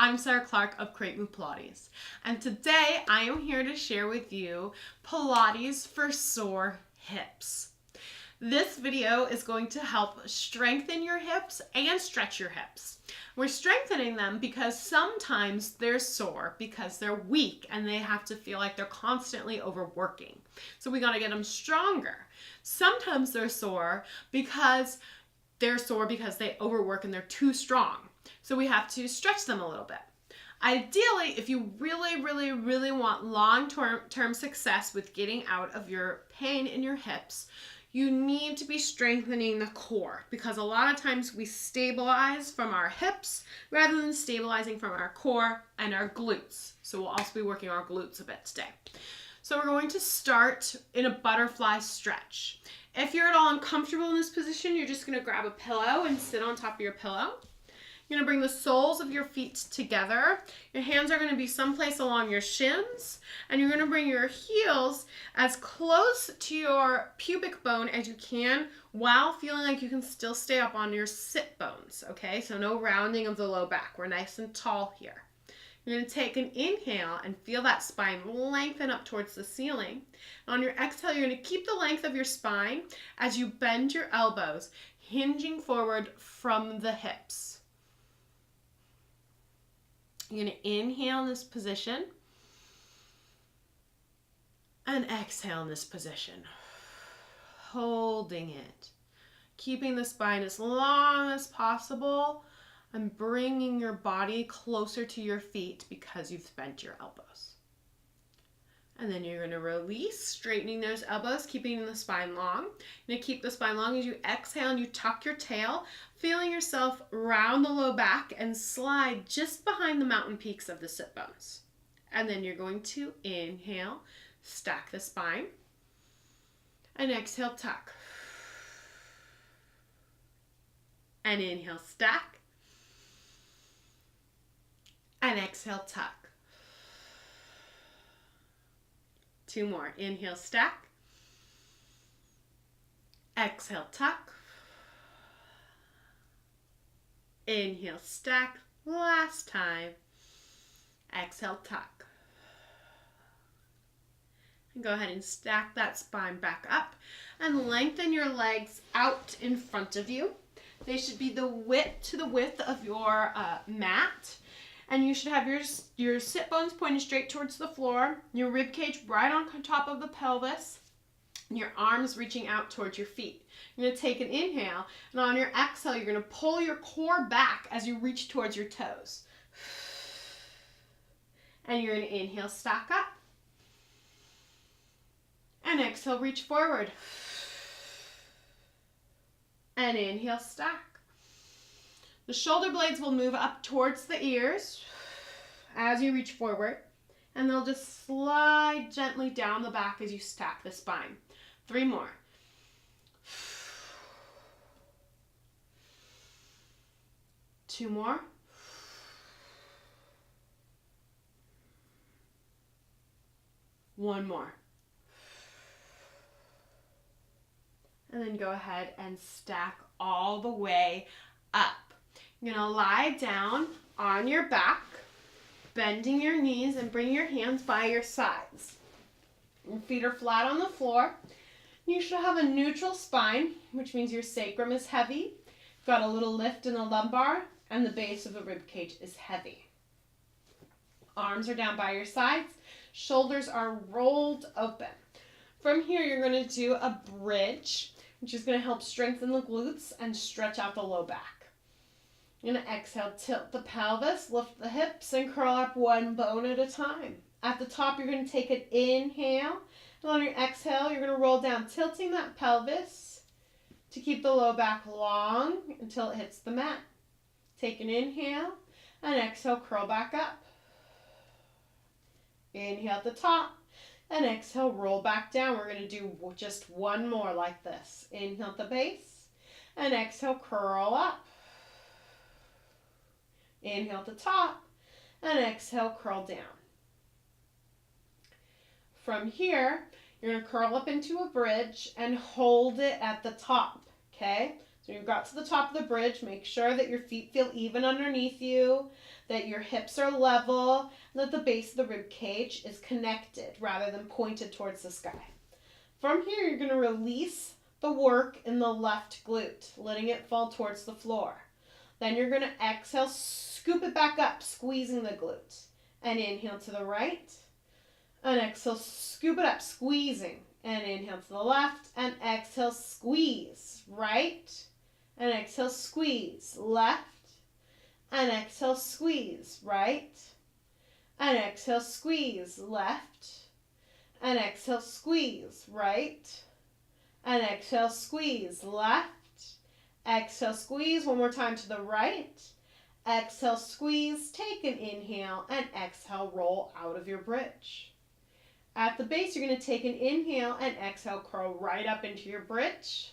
I'm Sarah Clark of Create Move Pilates, and today I am here to share with you Pilates for sore hips. This video is going to help strengthen your hips and stretch your hips. We're strengthening them because sometimes they're sore because they're weak and they have to feel like they're constantly overworking. So we got to get them stronger. Sometimes they're sore because they overwork and they're too strong. So we have to stretch them a little bit. Ideally, if you really want long-term success with getting out of your pain in your hips, you need to be strengthening the core, because a lot of times we stabilize from our hips rather than stabilizing from our core and our glutes. So we'll also be working our glutes a bit today. So we're going to start in a butterfly stretch. If you're at all uncomfortable in this position, you're just going to grab a pillow and sit on top of your pillow. You're going to bring the soles of your feet together. Your hands are going to be someplace along your shins, and you're going to bring your heels as close to your pubic bone as you can while feeling like you can still stay up on your sit bones, okay? So no rounding of the low back. We're nice and tall here. You're going to take an inhale and feel that spine lengthen up towards the ceiling. And on your exhale, you're going to keep the length of your spine as you bend your elbows, hinging forward from the hips. You're going to inhale in this position and exhale in this position, holding it, keeping the spine as long as possible and bringing your body closer to your feet because you've bent your elbows. And then you're going to release, straightening those elbows, keeping the spine long. You're going to keep the spine long as you exhale and you tuck your tail, feeling yourself round the low back and slide just behind the mountain peaks of the sit bones. And then you're going to inhale, stack the spine, and exhale, tuck. And inhale, stack, and exhale, tuck. Two more. Inhale, stack. Exhale, tuck. Inhale, stack. Last time. Exhale, tuck. And go ahead and stack that spine back up and lengthen your legs out in front of you. They should be the width of your mat. And you should have your sit bones pointed straight towards the floor, your rib cage right on top of the pelvis, and your arms reaching out towards your feet. You're going to take an inhale, and on your exhale, you're going to pull your core back as you reach towards your toes. And you're going to inhale, stack up. And exhale, reach forward. And inhale, stack. The shoulder blades will move up towards the ears as you reach forward, and they'll just slide gently down the back as you stack the spine. 3 more. Two more. One more. And then go ahead and stack all the way up. You're going to lie down on your back, bending your knees and bring your hands by your sides. Your feet are flat on the floor. You should have a neutral spine, which means your sacrum is heavy. You've got a little lift in the lumbar, and the base of the rib cage is heavy. Arms are down by your sides. Shoulders are rolled open. From here, you're going to do a bridge, which is going to help strengthen the glutes and stretch out the low back. You're going to exhale, tilt the pelvis, lift the hips, and curl up one bone at a time. At the top, you're going to take an inhale, and on your exhale, you're going to roll down, tilting that pelvis to keep the low back long until it hits the mat. Take an inhale, and exhale, curl back up. Inhale at the top, and exhale, roll back down. We're going to do just one more like this. Inhale at the base, and exhale, curl up. Inhale at the top, and exhale, curl down. From here, you're going to curl up into a bridge and hold it at the top, okay? So you got to the top of the bridge. Make sure that your feet feel even underneath you, that your hips are level, and that the base of the rib cage is connected rather than pointed towards the sky. From here, you're going to release the work in the left glute, letting it fall towards the floor. Then you're going to exhale, scoop it back up, squeezing the glute. And inhale to the right. And exhale, scoop it up, squeezing. And inhale to the left. And exhale, squeeze. Right. And exhale, squeeze. Left. And exhale, squeeze. Right. And exhale, squeeze. Left. And exhale, squeeze. Right. And exhale, squeeze. Left. Exhale, squeeze. One more time to the right. Exhale, squeeze. Take an inhale. And exhale, roll out of your bridge. At the base, you're going to take an inhale and exhale, curl right up into your bridge.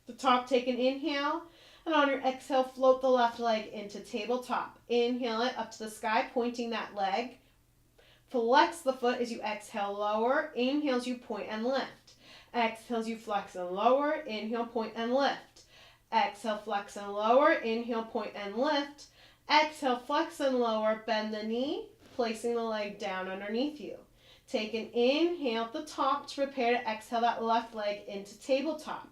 The top, take an inhale. And on your exhale, float the left leg into tabletop. Inhale it up to the sky, pointing that leg. Flex the foot as you exhale, lower. Inhale as you point and lift. Exhale as you flex and lower. Inhale, point and lift. Exhale, flex and lower. Inhale, point and lift. Exhale, flex and lower. Bend the knee, placing the leg down underneath you. Take an inhale at the top to prepare to exhale that left leg into tabletop.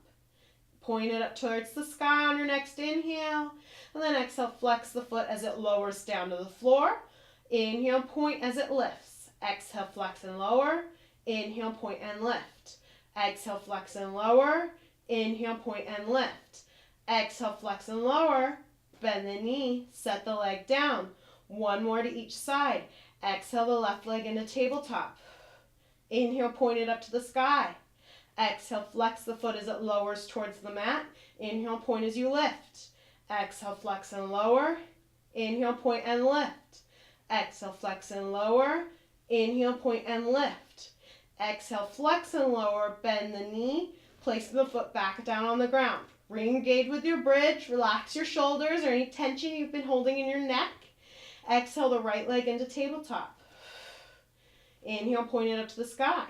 Point it up towards the sky on your next inhale. And then exhale, flex the foot as it lowers down to the floor. Inhale, point as it lifts. Exhale, flex and lower. Inhale, point and lift. Exhale, flex and lower. Inhale, point and lift. Exhale, flex and lower. Bend the knee, set the leg down. One more to each side. Exhale the left leg into tabletop. Inhale, point it up to the sky. Exhale, flex the foot as it lowers towards the mat. Inhale, point as you lift. Exhale, flex and lower. Inhale, point and lift. Exhale, flex and lower. Inhale, point and lift. Exhale, flex and lower. Bend the knee. Place the foot back down on the ground. Re-engage with your bridge. Relax your shoulders or any tension you've been holding in your neck. Exhale the right leg into tabletop. Inhale, point it up to the sky.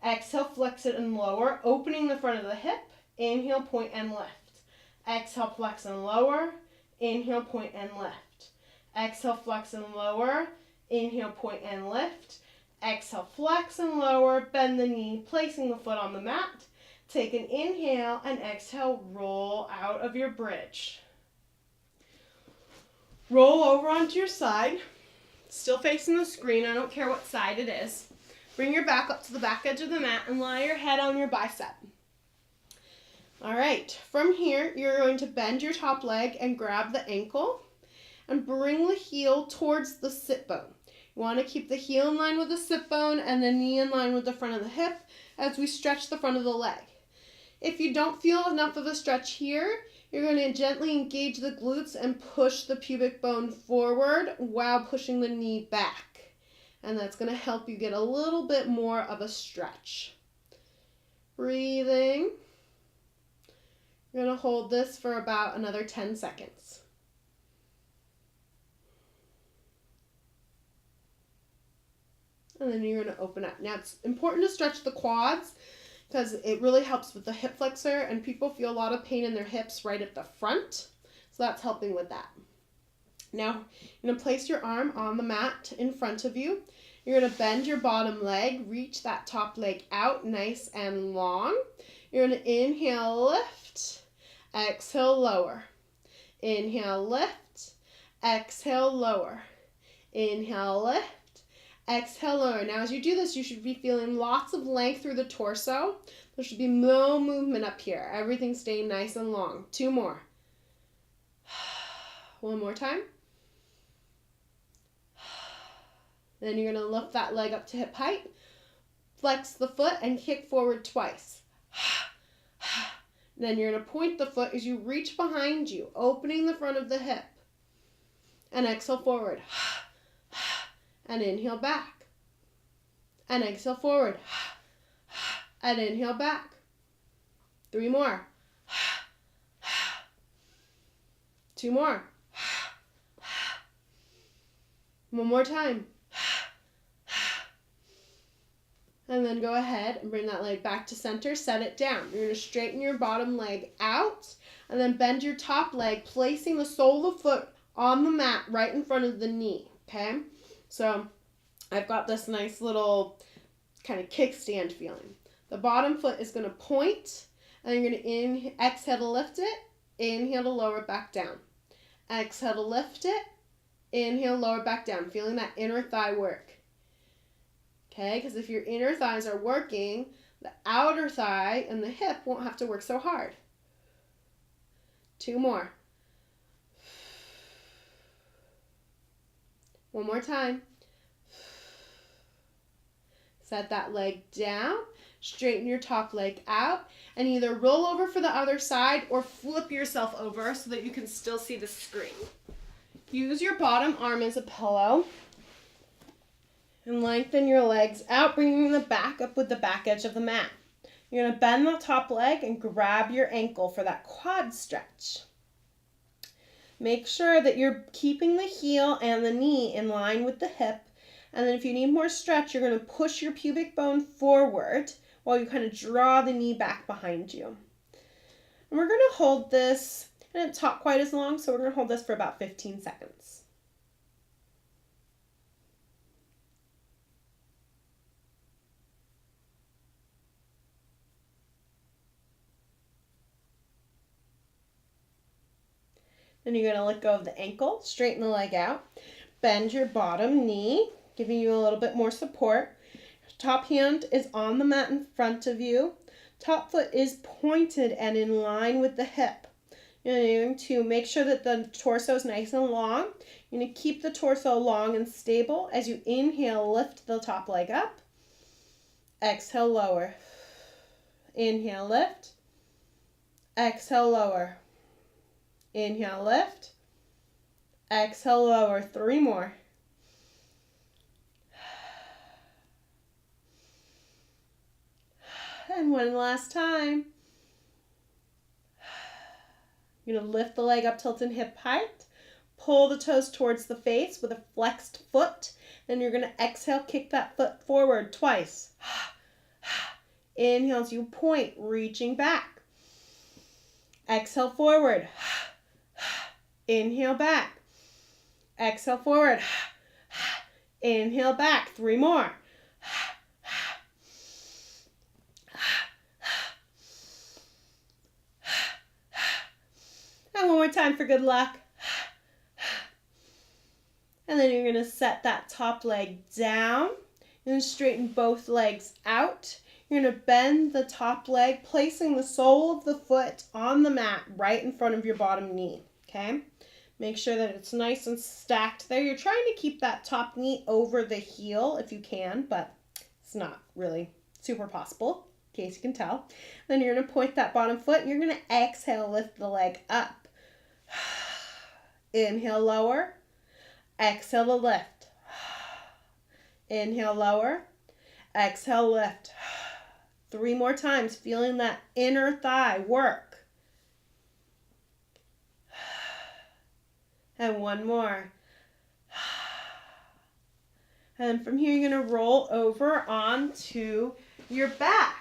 Exhale, flex it and lower, opening the front of the hip. Inhale, point and lift. Exhale, flex and lower. Inhale, point and lift. Exhale, flex and lower. Inhale, point and lift. Exhale, flex and lower. Bend the knee, placing the foot on the mat. Take an inhale and exhale, roll out of your bridge. Roll over onto your side, still facing the screen. I don't care what side it is. Bring your back up to the back edge of the mat and lie your head on your bicep. All right, from here, you're going to bend your top leg and grab the ankle and bring the heel towards the sit bone. You want to keep the heel in line with the sit bone and the knee in line with the front of the hip as we stretch the front of the leg. If you don't feel enough of a stretch here, you're going to gently engage the glutes and push the pubic bone forward while pushing the knee back. And that's going to help you get a little bit more of a stretch. Breathing. You're going to hold this for about another 10 seconds. And then you're going to open up. Now it's important to stretch the quads because it really helps with the hip flexor, and people feel a lot of pain in their hips right at the front. So that's helping with that. Now, you're going to place your arm on the mat in front of you. You're going to bend your bottom leg, reach that top leg out nice and long. You're going to inhale, lift, exhale, lower. Inhale, lift, exhale, lower. Inhale, lift. Exhale, lower. Now, as you do this, you should be feeling lots of length through the torso. There should be no movement up here. Everything staying nice and long. 2 more. 1 more time. Then you're going to lift that leg up to hip height. Flex the foot and kick forward twice. Then you're going to point the foot as you reach behind you, opening the front of the hip. And exhale forward. And inhale back. And exhale forward. And inhale back. 3 more. 2 more. 1 more time. And And then go ahead and bring that leg back to center, set it down. You're going to straighten your bottom leg out and then bend your top leg, placing the sole of the foot on the mat right in front of the knee, okay? So I've got this nice little kind of kickstand feeling. The bottom foot is going to point, and you're going to exhale to lift it, inhale to lower it back down. Exhale to lift it, inhale, lower back down, feeling that inner thigh work. Okay, because if your inner thighs are working, the outer thigh and the hip won't have to work so hard. 2 more. One more time. Set that leg down, straighten your top leg out, and either roll over for the other side or flip yourself over so that you can still see the screen. Use your bottom arm as a pillow. And lengthen your legs out, bringing the back up with the back edge of the mat. You're going to bend the top leg and grab your ankle for that quad stretch. Make sure that you're keeping the heel and the knee in line with the hip. And then if you need more stretch, you're going to push your pubic bone forward while you kind of draw the knee back behind you. And we're going to hold this, and it's not quite as long, so we're going to hold this for about 15 seconds. Then you're going to let go of the ankle, straighten the leg out, bend your bottom knee, giving you a little bit more support. Top hand is on the mat in front of you. Top foot is pointed and in line with the hip. You're going to make sure that the torso is nice and long. You're going to keep the torso long and stable. As you inhale, lift the top leg up. Exhale, lower. Inhale, lift. Exhale, lower. Inhale, lift. Exhale, lower. 3 more. And one last time. You're going to lift the leg up, tilt in hip height. Pull the toes towards the face with a flexed foot. Then you're going to exhale, kick that foot forward twice. Inhale as you point, reaching back. Exhale, forward. Inhale, back. Exhale, forward. Inhale, back. 3 more. And one more time for good luck. And then you're going to set that top leg down. You're going to straighten both legs out. You're going to bend the top leg, placing the sole of the foot on the mat right in front of your bottom knee. Okay? Make sure that it's nice and stacked there. You're trying to keep that top knee over the heel if you can, but it's not really super possible, in case you can tell. Then you're going to point that bottom foot, and you're going to exhale, lift the leg up. Inhale, lower. Exhale to lift. Inhale, lower. Exhale, lift. 3 more times, feeling that inner thigh work. And 1 more. And from here, you're going to roll over onto your back.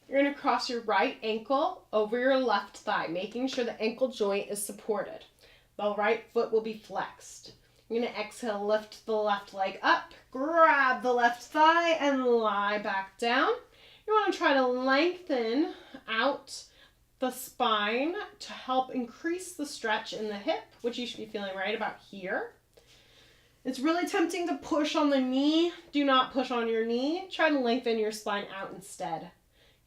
You're going to cross your right ankle over your left thigh, making sure the ankle joint is supported. The right foot will be flexed. You're going to exhale, lift the left leg up, grab the left thigh, and lie back down. You want to try to lengthen out the spine to help increase the stretch in the hip, which you should be feeling right about here. It's really tempting to push on the knee. Do not push on your knee. Try to lengthen your spine out instead.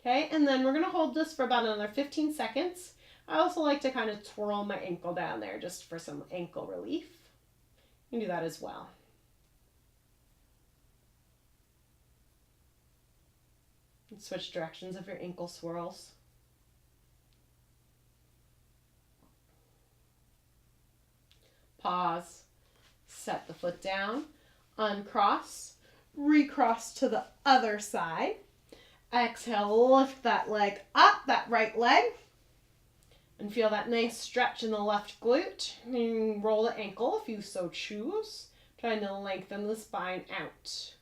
Okay, and then we're going to hold this for about another 15 seconds. I also like to kind of twirl my ankle down there just for some ankle relief. You can do that as well. And switch directions if your ankle swirls. Pause. Set the foot down. Uncross. Recross to the other side. Exhale, lift that leg up, that right leg. And feel that nice stretch in the left glute. And roll the ankle if you so choose. Trying to lengthen the spine out.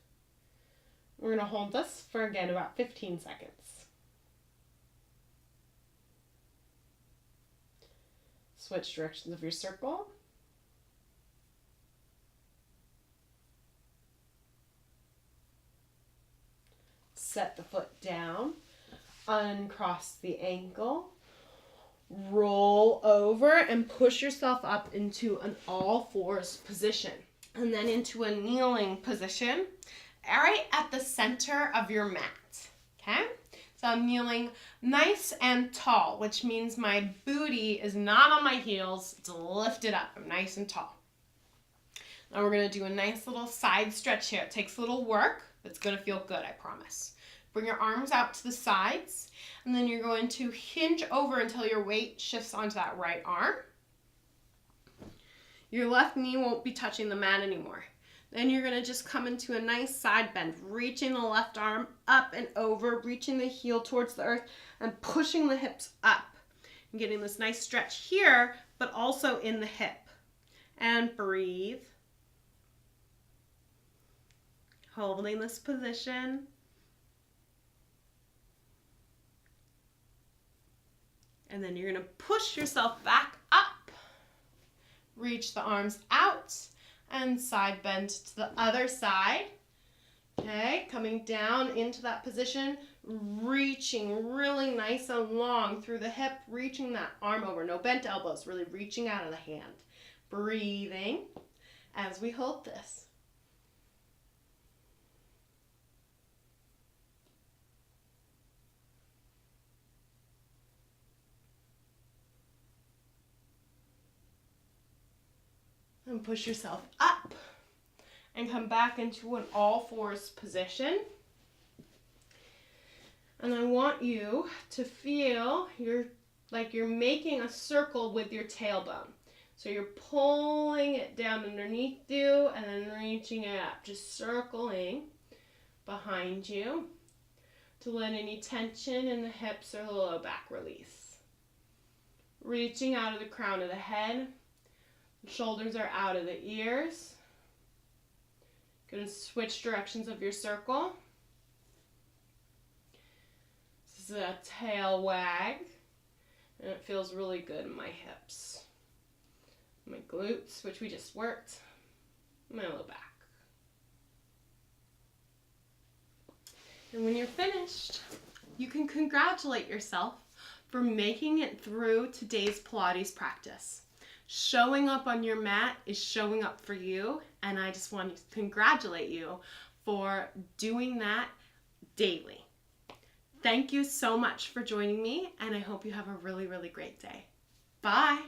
We're going to hold this for, again, about 15 seconds. Switch directions of your circle. Set the foot down. Uncross the ankle. Roll over and push yourself up into an all fours position. And then into a kneeling position, right at the center of your mat. Okay? So I'm kneeling nice and tall, which means my booty is not on my heels. It's lifted up. I'm nice and tall. Now we're going to do a nice little side stretch here. It takes a little work, but it's going to feel good, I promise. Bring your arms out to the sides, and then you're going to hinge over until your weight shifts onto that right arm. Your left knee won't be touching the mat anymore. Then you're going to just come into a nice side bend, reaching the left arm up and over, reaching the heel towards the earth, and pushing the hips up. And getting this nice stretch here, but also in the hip. And breathe. Holding this position. And then you're going to push yourself back up. Reach the arms out and side bend to the other side. Okay, coming down into that position, reaching really nice and long through the hip, reaching that arm over. No bent elbows, really reaching out of the hand. Breathing as we hold this. And push yourself up and come back into an all fours position. And I want you to feel like you're making a circle with your tailbone. So you're pulling it down underneath you and then reaching it up, just circling behind you to let any tension in the hips or the low back release. Reaching out of the crown of the head. Shoulders are out of the ears. Going to switch directions of your circle. This is a tail wag, and it feels really good in my hips, my glutes, which we just worked, my low back. And when you're finished, you can congratulate yourself for making it through today's Pilates practice. Showing up on your mat is showing up for you, and I just want to congratulate you for doing that daily. Thank you so much for joining me, and I hope you have a really, really great day. Bye.